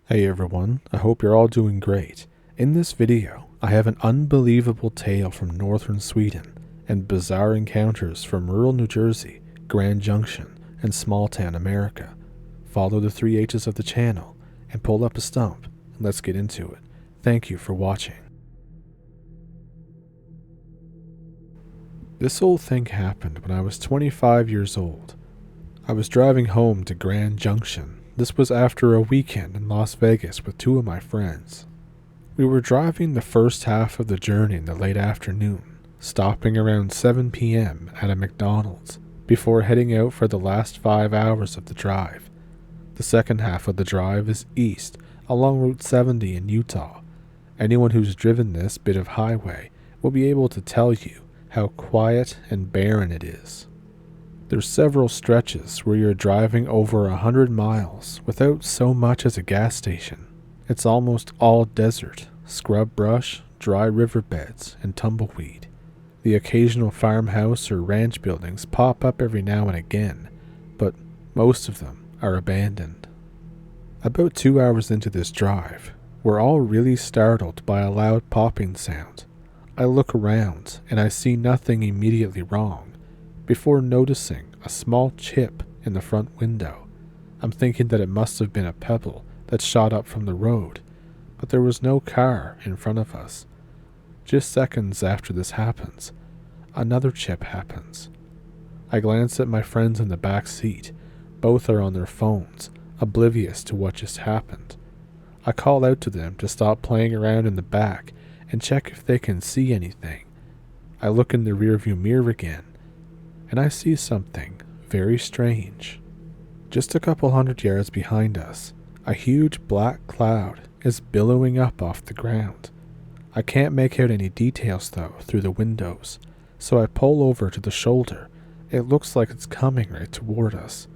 Hey everyone, I hope you're all doing great. In this video, I have an unbelievable tale from northern Sweden and bizarre encounters from rural New Jersey, Grand Junction, and small town America. Follow the 3 H's of the channel and pull up a stump and let's get into it. Thank you for watching. This whole thing happened when I was 25 years old. I was driving home to Grand Junction. This was after a weekend in Las Vegas with 2 of my friends. We were driving the first half of the journey in the late afternoon, stopping around 7 p.m. at a McDonald's before heading out for the last 5 hours of the drive. The second half of the drive is east along Route 70 in Utah. Anyone who's driven this bit of highway will be able to tell you how quiet and barren it is. There's several stretches where you're driving over 100 miles without so much as a gas station. It's almost all desert, scrub brush, dry riverbeds, and tumbleweed. The occasional farmhouse or ranch buildings pop up every now and again, but most of them are abandoned. About 2 hours into this drive, we're all really startled by a loud popping sound. I look around and I see nothing immediately wrong, before noticing a small chip in the front window. I'm thinking that it must have been a pebble that shot up from the road, but there was no car in front of us. Just seconds after this happens, another chip happens. I glance at my friends in the back seat. Both are on their phones, oblivious to what just happened. I call out to them to stop playing around in the back and check if they can see anything. I look in the rearview mirror again, and I see something very strange. Just a couple 100 yards behind us, a huge black cloud is billowing up off the ground. I can't make out any details though through the windows, so I pull over to the shoulder. It looks like it's coming right toward us.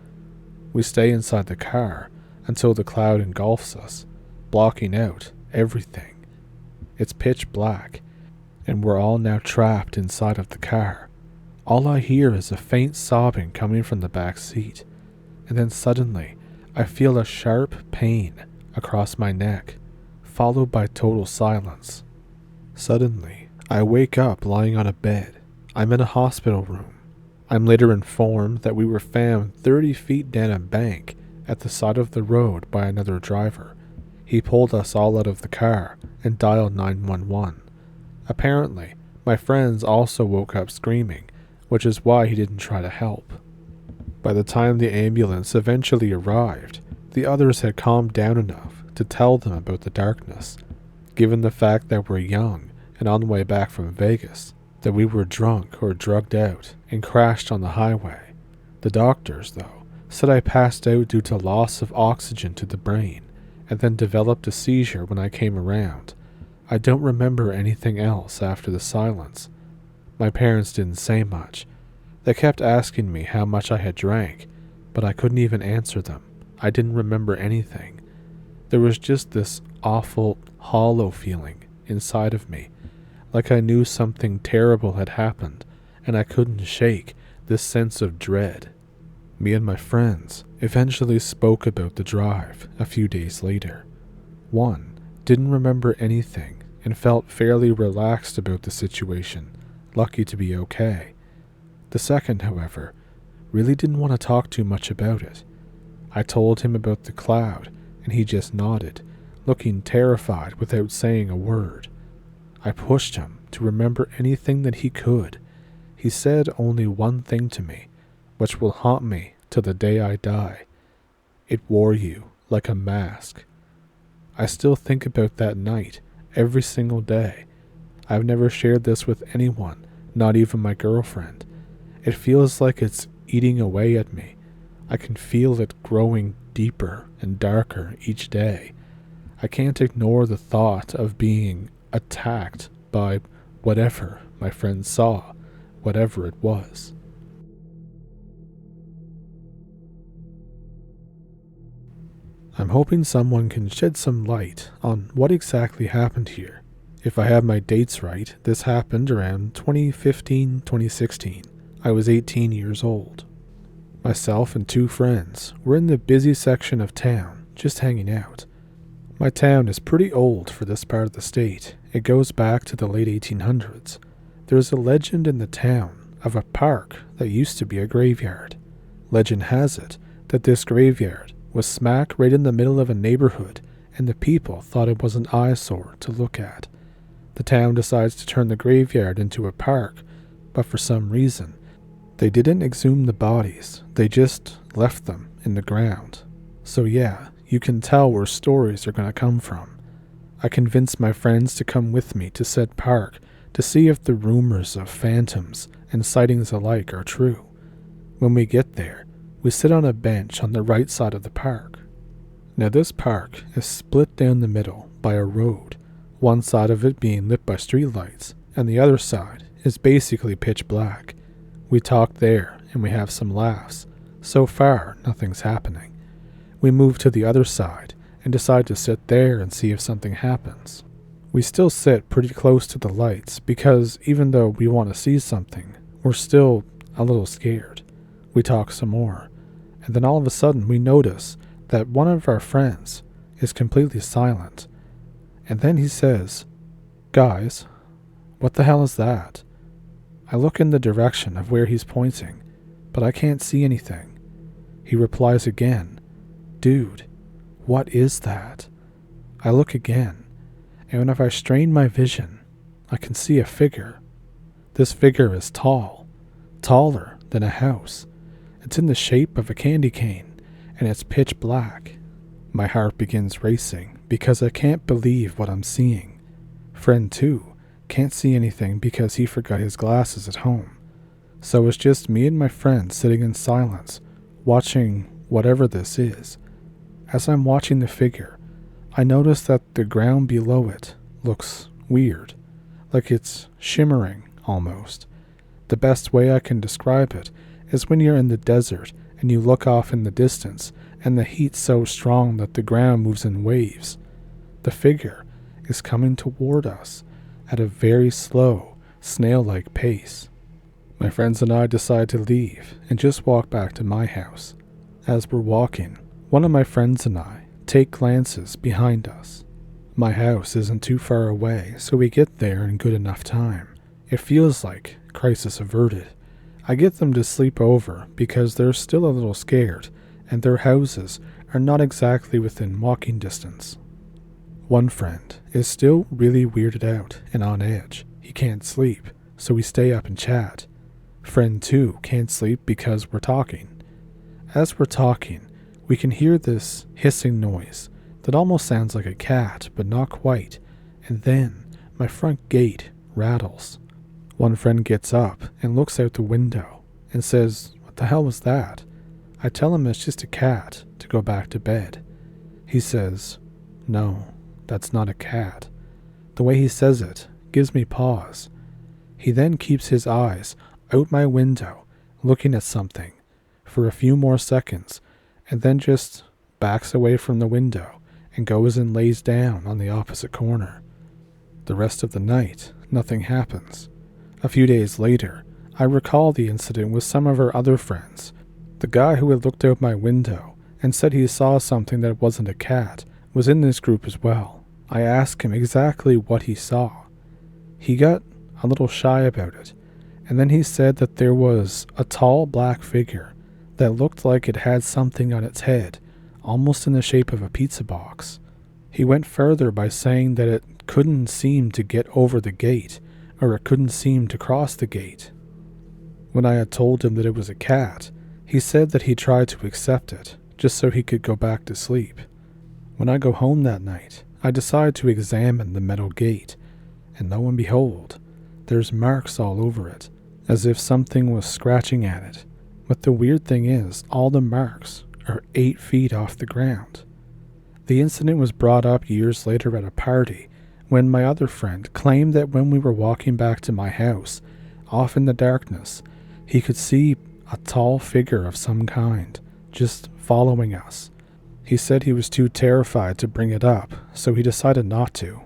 We stay inside the car until the cloud engulfs us, blocking out everything. It's pitch black, and we're all now trapped inside of the car. All I hear is a faint sobbing coming from the back seat, and then suddenly I feel a sharp pain across my neck, followed by total silence. Suddenly, I wake up lying on a bed. I'm in a hospital room. I'm later informed that we were found 30 feet down a bank at the side of the road by another driver. He pulled us all out of the car and dialed 911. Apparently, my friends also woke up screaming, which is why he didn't try to help. By the time the ambulance eventually arrived, the others had calmed down enough to tell them about the darkness. Given the fact that we're young and on the way back from Vegas, that we were drunk or drugged out and crashed on the highway. The doctors, though, said I passed out due to loss of oxygen to the brain and then developed a seizure when I came around. I don't remember anything else after the silence. My parents didn't say much. They kept asking me how much I had drank, but I couldn't even answer them. I didn't remember anything. There was just this awful, hollow feeling inside of me, like I knew something terrible had happened, and I couldn't shake this sense of dread. Me and my friends eventually spoke about the drive a few days later. One didn't remember anything and felt fairly relaxed about the situation, lucky to be okay. The second, however, really didn't want to talk too much about it. I told him about the cloud, and he just nodded, looking terrified without saying a word. I pushed him to remember anything that he could. He said only one thing to me, which will haunt me till the day I die. It wore you like a mask. I still think about that night every single day. I've never shared this with anyone, not even my girlfriend. It feels like it's eating away at me. I can feel it growing deeper and darker each day. I can't ignore the thought of being attacked by whatever my friend saw, whatever it was. I'm hoping someone can shed some light on what exactly happened here. If I have my dates right, this happened around 2015-2016. I was 18 years old. Myself and 2 friends were in the busy section of town, just hanging out. My town is pretty old for this part of the state. It goes back to the late 1800s. There's a legend in the town of a park that used to be a graveyard. Legend has it that this graveyard was smack right in the middle of a neighborhood, and the people thought it was an eyesore to look at. The town decides to turn the graveyard into a park, but for some reason, they didn't exhume the bodies, they just left them in the ground. So yeah, you can tell where stories are going to come from. I convinced my friends to come with me to said park to see if the rumors of phantoms and sightings alike are true. When we get there, we sit on a bench on the right side of the park. Now this park is split down the middle by a road, one side of it being lit by streetlights, and the other side is basically pitch black. We talk there and we have some laughs. So far, nothing's happening. We move to the other side and decide to sit there and see if something happens. We still sit pretty close to the lights because even though we want to see something, we're still a little scared. We talk some more, and then all of a sudden we notice that one of our friends is completely silent. And then he says, "Guys, what the hell is that?" I look in the direction of where he's pointing, but I can't see anything. He replies again, "Dude, what is that?" I look again, and if I strain my vision, I can see a figure. This figure is tall, taller than a house. It's in the shape of a candy cane, and it's pitch black. My heart begins racing because I can't believe what I'm seeing. Friend 2 can't see anything because he forgot his glasses at home. So it's just me and my friend sitting in silence, watching whatever this is. As I'm watching the figure, I notice that the ground below it looks weird, like it's shimmering almost. The best way I can describe it is when you're in the desert and you look off in the distance and the heat's so strong that the ground moves in waves. The figure is coming toward us at a very slow, snail-like pace. My friends and I decide to leave and just walk back to my house. As we're walking, one of my friends and I take glances behind us. My house isn't too far away, so we get there in good enough time. It feels like crisis averted. I get them to sleep over because they're still a little scared, and their houses are not exactly within walking distance. One friend is still really weirded out and on edge. He can't sleep, so we stay up and chat. Friend 2 can't sleep because we're talking. As we're talking, we can hear this hissing noise that almost sounds like a cat, but not quite, and then my front gate rattles. One friend gets up and looks out the window and says, "What the hell was that?" I tell him it's just a cat to go back to bed. He says, "No, that's not a cat." The way he says it gives me pause. He then keeps his eyes out my window, looking at something for a few more seconds, and then just backs away from the window and goes and lays down on the opposite corner. The rest of the night, nothing happens. A few days later, I recall the incident with some of our other friends. The guy who had looked out my window and said he saw something that wasn't a cat was in this group as well. I asked him exactly what he saw. He got a little shy about it, and then he said that there was a tall black figure that looked like it had something on its head, almost in the shape of a pizza box. He went further by saying that it couldn't seem to get over the gate, or it couldn't seem to cross the gate. When I had told him that it was a cat, he said that he tried to accept it, just so he could go back to sleep. When I go home that night, I decide to examine the metal gate, and lo and behold, there's marks all over it, as if something was scratching at it. But the weird thing is, all the marks are 8 feet off the ground. The incident was brought up years later at a party, when my other friend claimed that when we were walking back to my house, off in the darkness, he could see a tall figure of some kind, just following us. He said he was too terrified to bring it up, so he decided not to.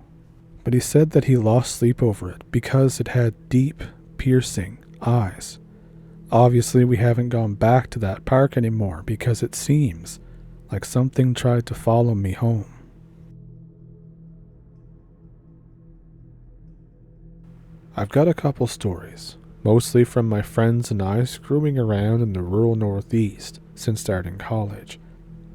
But he said that he lost sleep over it because it had deep, piercing eyes. Obviously, we haven't gone back to that park anymore because it seems like something tried to follow me home. I've got a couple stories, mostly from my friends and I screwing around in the rural Northeast since starting college.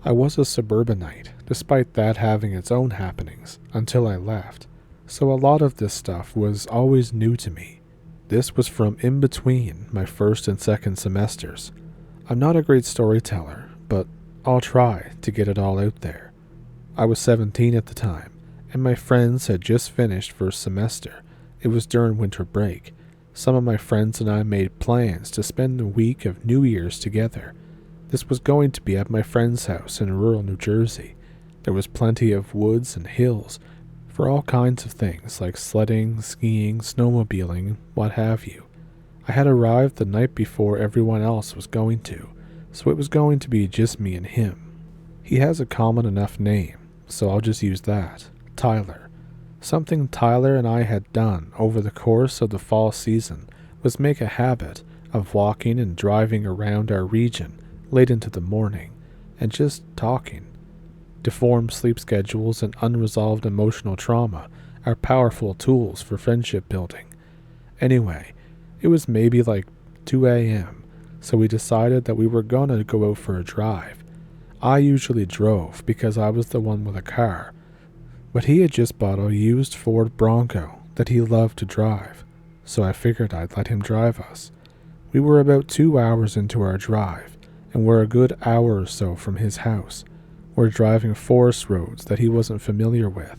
I was a suburbanite, despite that having its own happenings, until I left, so a lot of this stuff was always new to me. This was from in between my first and second semesters. I'm not a great storyteller, but I'll try to get it all out there. I was 17 at the time, and my friends had just finished first semester. It was during winter break. Some of my friends and I made plans to spend a week of New Year's together. This was going to be at my friend's house in rural New Jersey. There was plenty of woods and hills for all kinds of things like sledding, skiing, snowmobiling, what have you. I had arrived the night before everyone else was going to, so it was going to be just me and him. He has a common enough name, so I'll just use that, Tyler. Something Tyler and I had done over the course of the fall season was make a habit of walking and driving around our region late into the morning, and just talking. Deformed sleep schedules and unresolved emotional trauma are powerful tools for friendship building. Anyway, it was maybe like 2 a.m., so we decided that we were gonna go out for a drive. I usually drove because I was the one with a car, but he had just bought a used Ford Bronco that he loved to drive, so I figured I'd let him drive us. We were about 2 hours into our drive, and we're a good hour or so from his house. We're driving forest roads that he wasn't familiar with.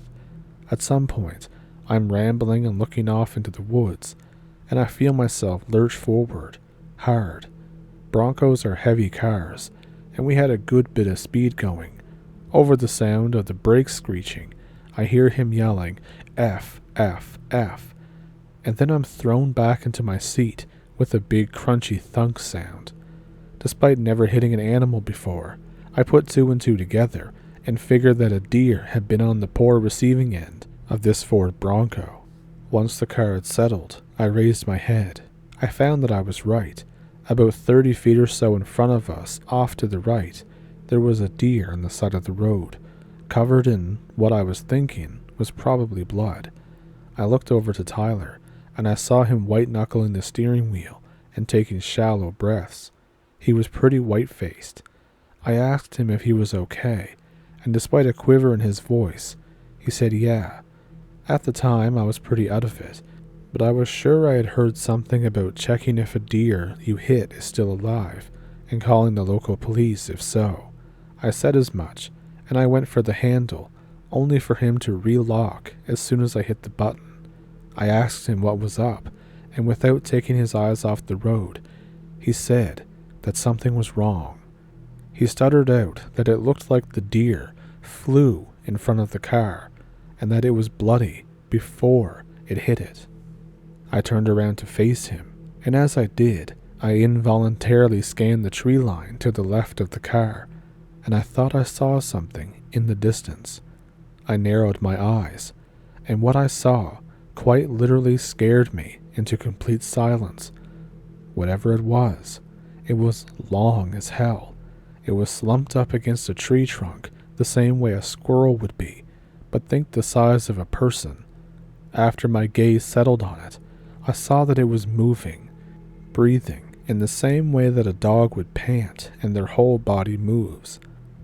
At some point, I'm rambling and looking off into the woods, and I feel myself lurch forward, hard. Broncos are heavy cars, and we had a good bit of speed going. Over the sound of the brakes screeching, I hear him yelling, F, F, F, and then I'm thrown back into my seat with a big crunchy thunk sound. Despite never hitting an animal before, I put 2 and 2 together and figured that a deer had been on the poor receiving end of this Ford Bronco. Once the car had settled, I raised my head. I found that I was right. About 30 feet or so in front of us, off to the right, there was a deer on the side of the road, covered in what I was thinking was probably blood. I looked over to Tyler, and I saw him white-knuckling the steering wheel and taking shallow breaths. He was pretty white-faced. I asked him if he was okay, and despite a quiver in his voice, he said yeah. At the time, I was pretty out of it, but I was sure I had heard something about checking if a deer you hit is still alive, and calling the local police if so. I said as much, and I went for the handle, only for him to relock as soon as I hit the button. I asked him what was up, and without taking his eyes off the road, he said that something was wrong. He stuttered out that it looked like the deer flew in front of the car, and that it was bloody before it hit it. I turned around to face him, and as I did, I involuntarily scanned the tree line to the left of the car, and I thought I saw something in the distance. I narrowed my eyes, and what I saw quite literally scared me into complete silence. Whatever it was long as hell. It was slumped up against a tree trunk the same way a squirrel would be, but think the size of a person. After my gaze settled on it, I saw that it was moving, breathing, in the same way that a dog would pant and their whole body moves.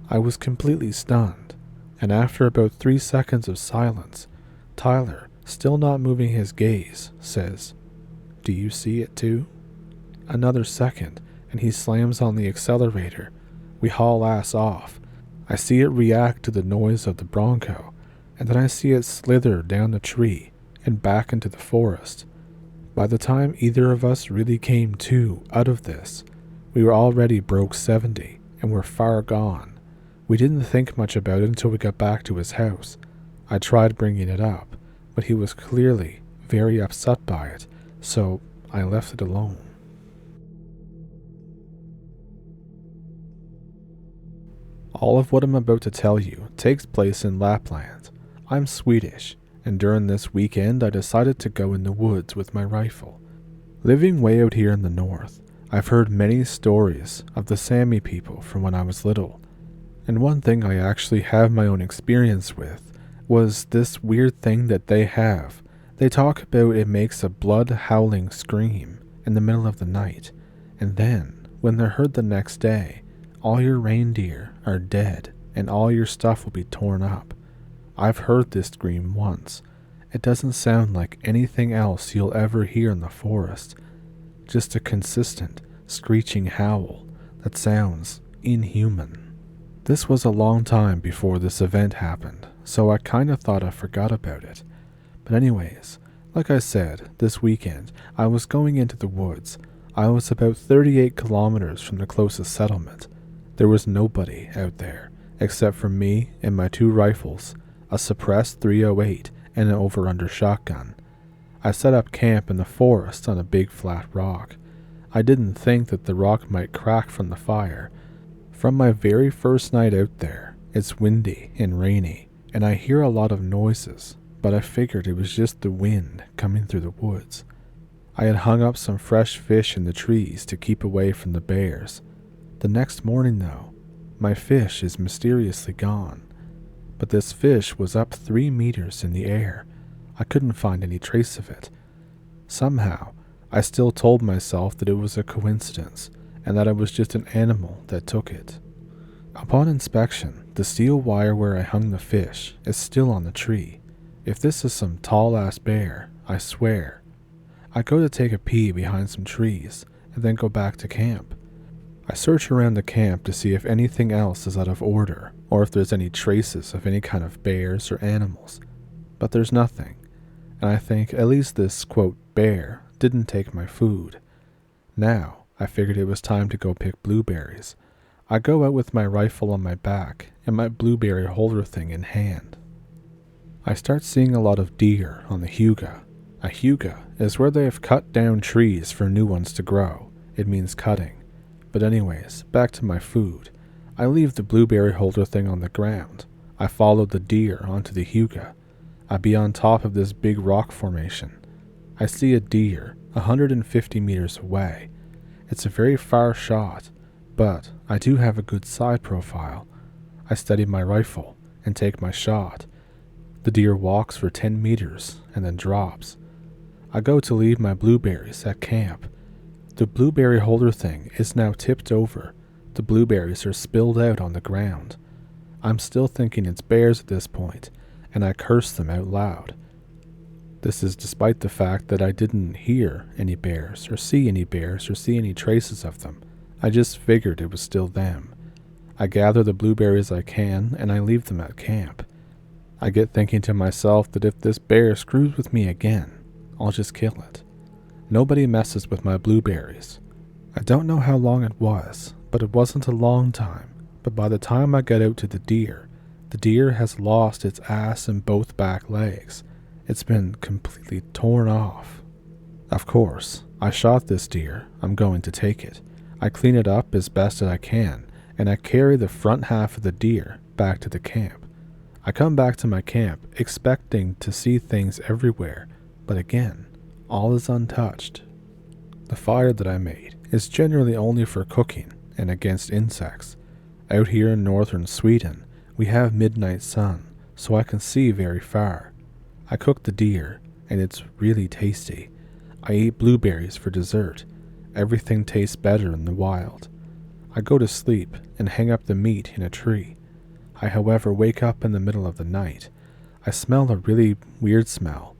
I was completely stunned, and after about 3 seconds of silence, Tyler, still not moving his gaze, says, "Do you see it too?" Another second, and he slams on the accelerator. We haul ass off. I see it react to the noise of the Bronco, and then I see it slither down the tree and back into the forest. By the time either of us really came to out of this, we were already broke 70 and were far gone. We didn't think much about it until we got back to his house. I tried bringing it up, but he was clearly very upset by it, so I left it alone. All of what I'm about to tell you takes place in Lapland. I'm Swedish, and during this weekend I decided to go in the woods with my rifle. Living way out here in the north, I've heard many stories of the Sami people from when I was little, and one thing I actually have my own experience with was this weird thing that they have They talk about it makes a blood-howling scream in the middle of the night, and then, when they're heard the next day, all your reindeer are dead and all your stuff will be torn up. I've heard this scream once. It doesn't sound like anything else you'll ever hear in the forest. Just a consistent, screeching howl that sounds inhuman. This was a long time before this event happened, so I kinda thought I forgot about it. But anyways, like I said, this weekend I was going into the woods. I was about 38 kilometers from the closest settlement. There was nobody out there, except for me and my 2 rifles, a suppressed .308 and an over-under shotgun. I set up camp in the forest on a big flat rock. I didn't think that the rock might crack from the fire. From my very first night out there, it's windy and rainy, and I hear a lot of noises, but I figured it was just the wind coming through the woods. I had hung up some fresh fish in the trees to keep away from the bears. The next morning, though, my fish is mysteriously gone. But this fish was up 3 meters in the air. I couldn't find any trace of it. Somehow, I still told myself that it was a coincidence, and that it was just an animal that took it. Upon inspection, the steel wire where I hung the fish is still on the tree. If this is some tall-ass bear, I swear. I go to take a pee behind some trees, and then go back to camp. I search around the camp to see if anything else is out of order, or if there's any traces of any kind of bears or animals. But there's nothing, and I think at least this, quote, bear didn't take my food. Now, I figured it was time to go pick blueberries. I go out with my rifle on my back and my blueberry holder thing in hand. I start seeing a lot of deer on the heuga. A heuga is where they have cut down trees for new ones to grow. It means cutting. But anyways, back to my food. I leave the blueberry holder thing on the ground. I follow the deer onto the heuga. I be on top of this big rock formation. I see a deer 150 meters away. It's a very far shot, but I do have a good side profile. I steady my rifle and take my shot. The deer walks for 10 meters and then drops. I go to leave my blueberries at camp. The blueberry holder thing is now tipped over. The blueberries are spilled out on the ground. I'm still thinking it's bears at this point, and I curse them out loud. This is despite the fact that I didn't hear any bears or see any traces of them. I just figured it was still them. I gather the blueberries I can, and I leave them at camp. I get thinking to myself that if this bear screws with me again, I'll just kill it. Nobody messes with my blueberries. I don't know how long it was, but it wasn't a long time. But by the time I get out to the deer has lost its ass and both back legs. It's been completely torn off. Of course, I shot this deer. I'm going to take it. I clean it up as best as I can, and I carry the front half of the deer back to the camp. I come back to my camp expecting to see things everywhere, but again, all is untouched. The fire that I made is generally only for cooking and against insects. Out here in northern Sweden, we have midnight sun, so I can see very far. I cook the deer, and it's really tasty. I eat blueberries for dessert. Everything tastes better in the wild. I go to sleep and hang up the meat in a tree. I, however, wake up in the middle of the night. I smell a really weird smell,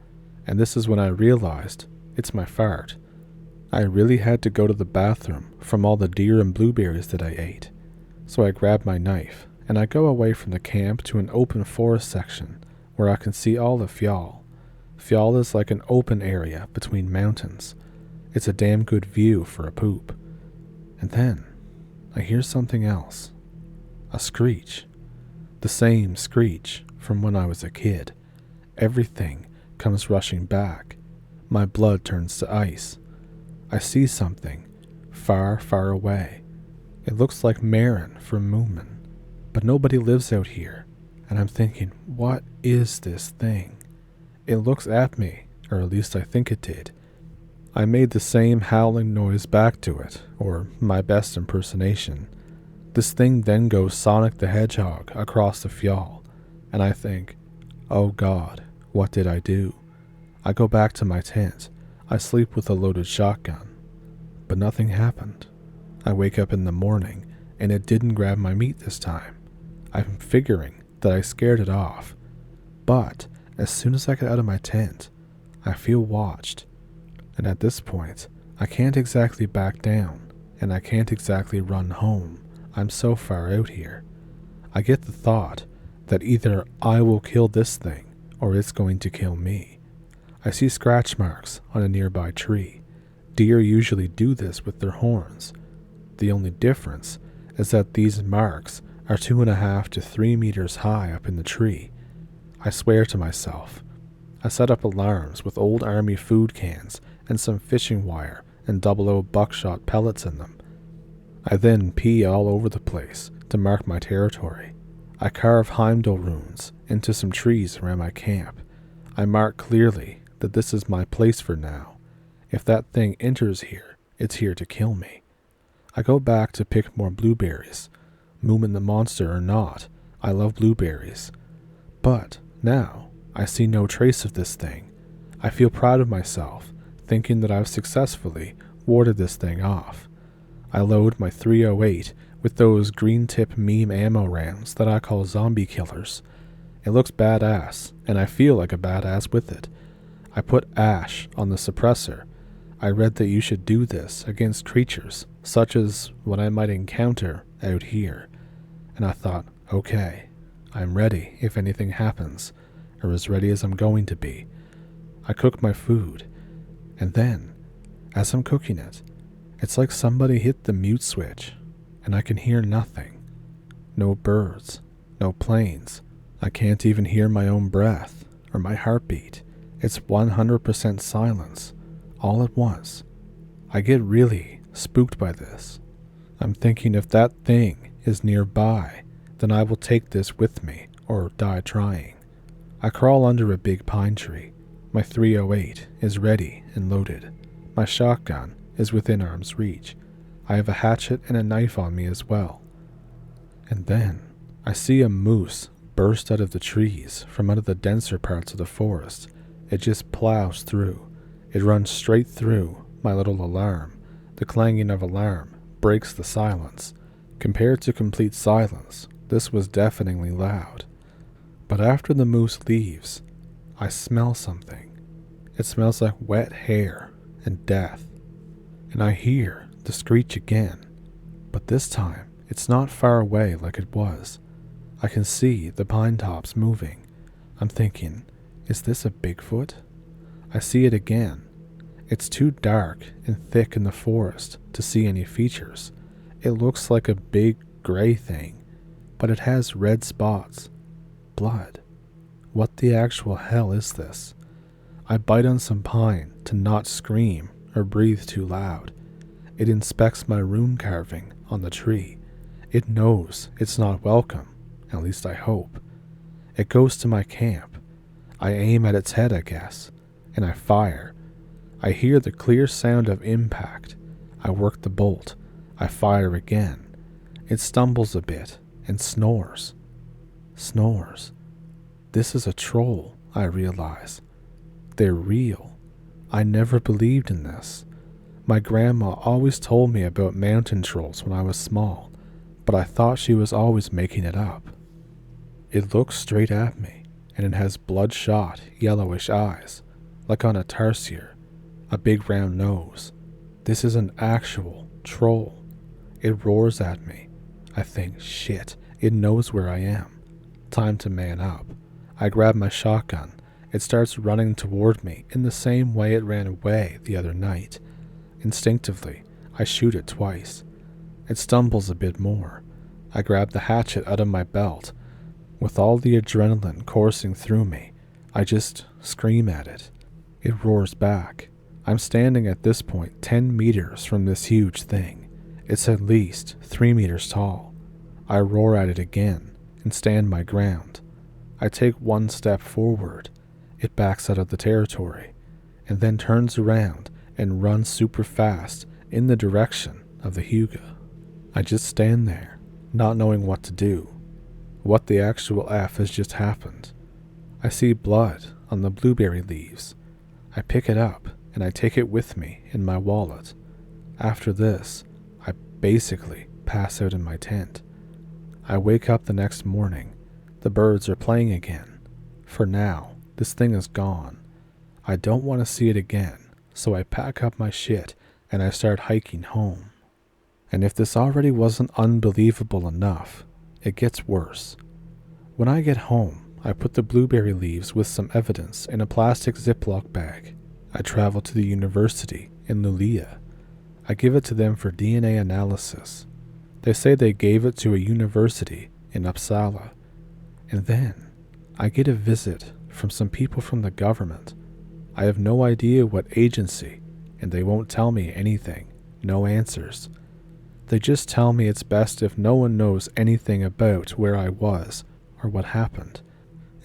and this is when I realized it's my fart. I really had to go to the bathroom from all the deer and blueberries that I ate. So I grab my knife, and I go away from the camp to an open forest section where I can see all the fjall. Fjall is like an open area between mountains. It's a damn good view for a poop. And then, I hear something else. A screech. The same screech from when I was a kid. Everything comes rushing back. My blood turns to ice. I see something far, far away. It looks like Marin from Moomin, but nobody lives out here, and I'm thinking, what is this thing? It looks at me, or at least I think it did. I made the same howling noise back to it, or my best impersonation. This thing then goes Sonic the Hedgehog across the fjall, and I think, oh God, what did I do? I go back to my tent. I sleep with a loaded shotgun. But nothing happened. I wake up in the morning, and it didn't grab my meat this time. I'm figuring that I scared it off. But as soon as I get out of my tent, I feel watched. And at this point, I can't exactly back down, and I can't exactly run home. I'm so far out here. I get the thought that either I will kill this thing, or it's going to kill me. I see scratch marks on a nearby tree. Deer usually do this with their horns. The only difference is that these marks are 2.5 to 3 meters high up in the tree. I swear to myself. I set up alarms with old army food cans and some fishing wire and 00 buckshot pellets in them. I then pee all over the place to mark my territory. I carve Heimdall runes into some trees around my camp. I mark clearly that this is my place for now. If that thing enters here, it's here to kill me. I go back to pick more blueberries. Moomin the monster or not, I love blueberries. But now, I see no trace of this thing. I feel proud of myself, thinking that I've successfully warded this thing off. I load my .308 with those green tip meme ammo rounds that I call zombie killers. It looks badass, and I feel like a badass with it. I put ash on the suppressor. I read that you should do this against creatures, such as what I might encounter out here. And I thought, okay, I'm ready if anything happens, or as ready as I'm going to be. I cook my food, and then, as I'm cooking it, it's like somebody hit the mute switch, and I can hear nothing. No birds, no planes. I can't even hear my own breath, or my heartbeat. It's 100% silence, all at once. I get really spooked by this. I'm thinking if that thing is nearby, then I will take this with me, or die trying. I crawl under a big pine tree. My .308 is ready and loaded. My shotgun is within arm's reach. I have a hatchet and a knife on me as well. And then I see a moose burst out of the trees from out of the denser parts of the forest. It just plows through. It runs straight through my little alarm. The clanging of alarm breaks the silence. Compared to complete silence, this was deafeningly loud. But after the moose leaves, I smell something. It smells like wet hair and death. And I hear the screech again, but this time it's not far away like it was. I can see the pine tops moving. I'm thinking, is this a Bigfoot? I see it again. It's too dark and thick in the forest to see any features. It looks like a big gray thing, but it has red spots. Blood. What the actual hell is this? I bite on some pine to not scream or breathe too loud. It inspects my rune carving on the tree. It knows it's not welcome, at least I hope. It goes to my camp. I aim at its head, I guess, and I fire. I hear the clear sound of impact. I work the bolt. I fire again. It stumbles a bit and snores. Snores. This is a troll, I realize. They're real. I never believed in this. My grandma always told me about mountain trolls when I was small, but I thought she was always making it up. It looks straight at me, and it has bloodshot, yellowish eyes, like on a tarsier, a big round nose. This is an actual troll. It roars at me. I think, shit, it knows where I am. Time to man up. I grab my shotgun. It starts running toward me in the same way it ran away the other night. Instinctively, I shoot it twice. It stumbles a bit more. I grab the hatchet out of my belt. With all the adrenaline coursing through me, I just scream at it. It roars back. I'm standing at this point 10 meters from this huge thing. It's at least 3 meters tall. I roar at it again and stand my ground. I take one step forward. It backs out of the territory, and then turns around and runs super fast in the direction of the Huga. I just stand there, not knowing what to do. What the actual F has just happened? I see blood on the blueberry leaves. I pick it up and I take it with me in my wallet. After this, I basically pass out in my tent. I wake up the next morning. The birds are playing again. For now, this thing is gone. I don't want to see it again, so I pack up my shit and I start hiking home. And if this already wasn't unbelievable enough, it gets worse. When I get home, I put the blueberry leaves with some evidence in a plastic Ziploc bag. I travel to the university in Luleå. I give it to them for DNA analysis. They say they gave it to a university in Uppsala. And then I get a visit from some people from the government. I have no idea what agency, and they won't tell me anything, no answers. They just tell me it's best if no one knows anything about where I was or what happened.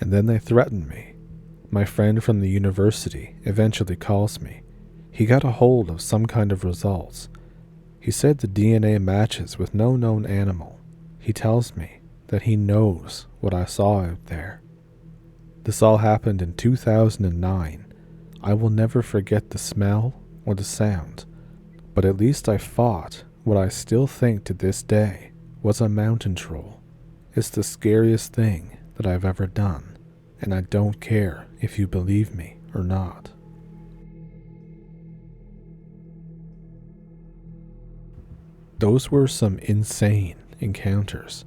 And then they threaten me. My friend from the university eventually calls me. He got a hold of some kind of results. He said the DNA matches with no known animal. He tells me that he knows what I saw out there. This all happened in 2009. I will never forget the smell or the sound, but at least I fought what I still think to this day was a mountain troll. It's the scariest thing that I've ever done, and I don't care if you believe me or not. Those were some insane encounters.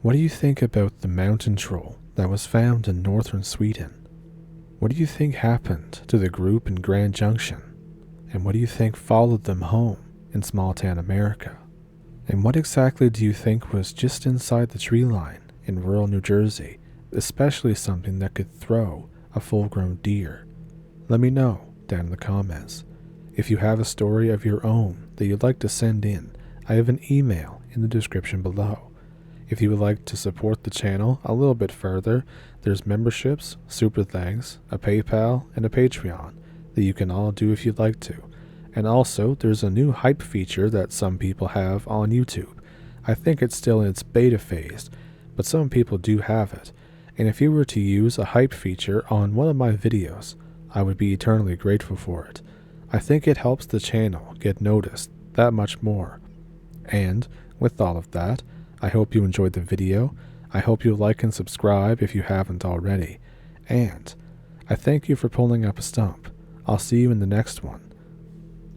What do you think about the mountain troll that was found in northern Sweden? What do you think happened to the group in Grand Junction? And what do you think followed them home in small-town America? And what exactly do you think was just inside the tree line in rural New Jersey, especially something that could throw a full-grown deer? Let me know down in the comments. If you have a story of your own that you'd like to send in, I have an email in the description below. If you would like to support the channel a little bit further, there's memberships, super thanks, a PayPal, and a Patreon that you can all do if you'd like to. And also, there's a new hype feature that some people have on YouTube. I think it's still in its beta phase, but some people do have it. And if you were to use a hype feature on one of my videos, I would be eternally grateful for it. I think it helps the channel get noticed that much more. And with all of that, I hope you enjoyed the video. I hope you like and subscribe if you haven't already. And I thank you for pulling up a stump. I'll see you in the next one.